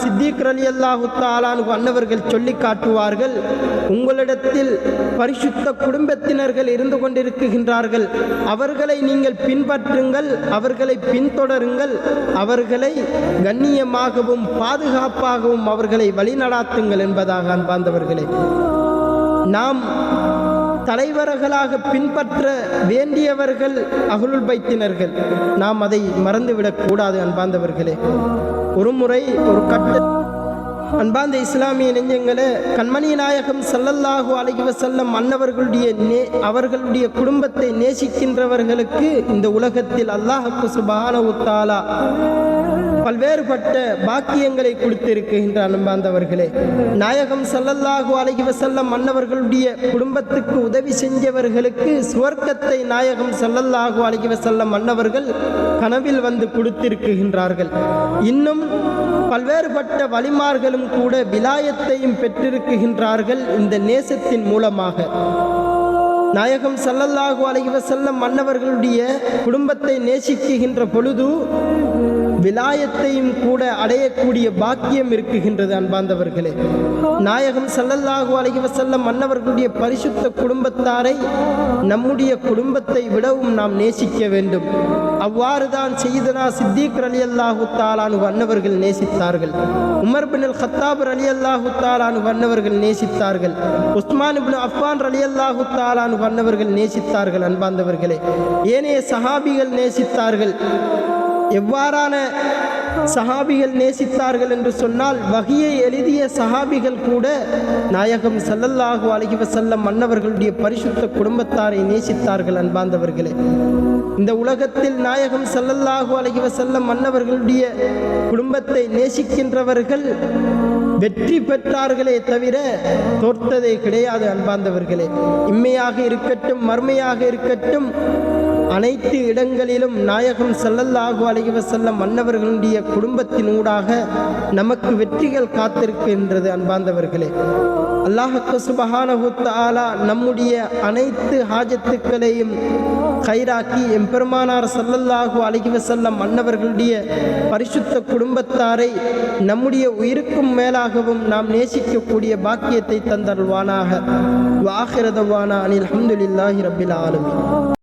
சித்திக் ரலியல்லாஹு தஆலா அன்ஹு அன்னவர்கள் சொல்லி காட்டுவார்கள், உங்களிடத்தில் பரிசுத்த குடும்பத்தினர்கள் இருந்து கொண்டிருக்கின்றார்கள், அவர்களை நீங்கள் பின்பற்றுங்கள், அவர்களை பின்தொடருங்கள், அவர்களை கண்ணியமாகவும் பாதுகாப்பாகவும் அவர்களை வழிநடாத்துங்கள் என்பதாக அன்பார்ந்தவர்களே. நாம் தலைவர்களாக பின்பற்ற வேண்டியவர்கள் அஹ்லுல் பைத்தினர்கள், நாம் அதை மறந்துவிடக் கூடாது அன்பார்ந்தவர்களே. ஒரு முறை ஒரு அன்பார்ந்த இஸ்லாமிய நெஞ்சங்களே, கண்மணி நாயகம் ஸல்லல்லாஹு அலைஹி வஸல்லம் அவர்களுடைய குடும்பத்தை நேசிக்கின்றவர்களுக்கு இந்த உலகத்தில் அல்லாஹ் சுப்ஹானஹு வ தஆலா பல்வேறுபட்ட பாக்கியங்களை கொடுத்திருக்கின்றான். அன்பார்ந்தவர்களே, நாயகம் ஸல்லல்லாஹு அலைஹி வஸல்லம் அன்னவர்களுடைய குடும்பத்துக்கு உதவி செஞ்சவர்களுக்கு சுவர்க்கத்தை நாயகம் ஸல்லல்லாஹு அலைஹி வஸல்லம் அன்னவர்கள் கனவில் வந்து கொடுத்திருக்கின்றார்கள். இன்னும் பல்வேறுபட்ட வலிமார்களும் கூட விலாயத்தையும் பெற்றிருக்கின்றார்கள் இந்த நேசத்தின் மூலமாக. நாயகம் ஸல்லல்லாஹு அலைஹி வஸல்லம் அன்னவர்களுடைய குடும்பத்தை நேசிக்கின்ற பொழுது விலாயத்தையும் கூட அடையக்கூடிய பாக்கியம் இருக்குகின்றது. அன்பார்ந்தவர்களே, நாயகம் ஸல்லல்லாஹு அலைஹி வஸல்லம் அன்னவர்களுடைய பரிசுத்த குடும்பத்தாரை நம்முடைய குடும்பத்தை விடவும் நாம் நேசிக்க வேண்டும். அவ்வாறு தான் சய்யிதுனா சித்திக் ரலியல்லாஹு தஆலா அன்ஹு அன்னவர்கள் நேசித்தார்கள். உமர் பின் அல் கத்தாப் ரலியல்லாஹு தஆலா அன்ஹு அன்னவர்கள் நேசித்தார்கள். உஸ்மான் இப்னு அஃபான் ரலியல்லாஹு தஆலா அன்ஹு அன்னவர்கள் நேசித்தார்கள். அன்பார்ந்தவர்களே, ஏனைய சஹாபிகள் நேசித்தார்கள். எவ்வாறான சஹாபிகள் நேசித்தார்கள் என்று சொன்னால், வஹியை எழுதிய சஹாபிகள் கூட நாயகம் ஸல்லல்லாஹு அலைஹி வஸல்லம் அன்னவர்களுடைய பரிசுத்த குடும்பத்தாரை நேசித்தார்கள். அன்பார்ந்தவர்களே, இந்த உலகத்தில் நாயகம் ஸல்லல்லாஹு அலைஹி வஸல்லம் அன்னவர்களுடைய குடும்பத்தை நேசிக்கின்றவர்கள் வெற்றி பெற்றார்களே தவிர தோற்றதே கிடையாது. அன்பார்ந்தவர்களே, இம்மையாக இருக்கட்டும் மர்மையாக இருக்கட்டும், அனைத்து இடங்களிலும் நாயகம் ஸல்லல்லாஹு அலைஹி வஸல்லம் அன்னவர்களுடைய குடும்பத்தினூடாக நமக்கு வெற்றிகள் காத்திருக்கின்றது. அன்பார்ந்தவர்களே, அல்லாஹ் சுப்ஹானஹு வ தஆலா நம்முடைய அனைத்து ஹாஜத்துக்களையும் கைராக்கி எம்பெருமானார் ஸல்லல்லாஹு அலைஹி வஸல்லம் அன்னவர்களுடைய பரிசுத்த குடும்பத்தாரை நம்முடைய உயிருக்கும் மேலாகவும் நாம் நேசிக்கக்கூடிய பாக்கியத்தை தந்தருள்வானாக. வ ஆகிரு தஅவானா அனில் ஹம்துலில்லாஹி ரப்பில் ஆலமீன்.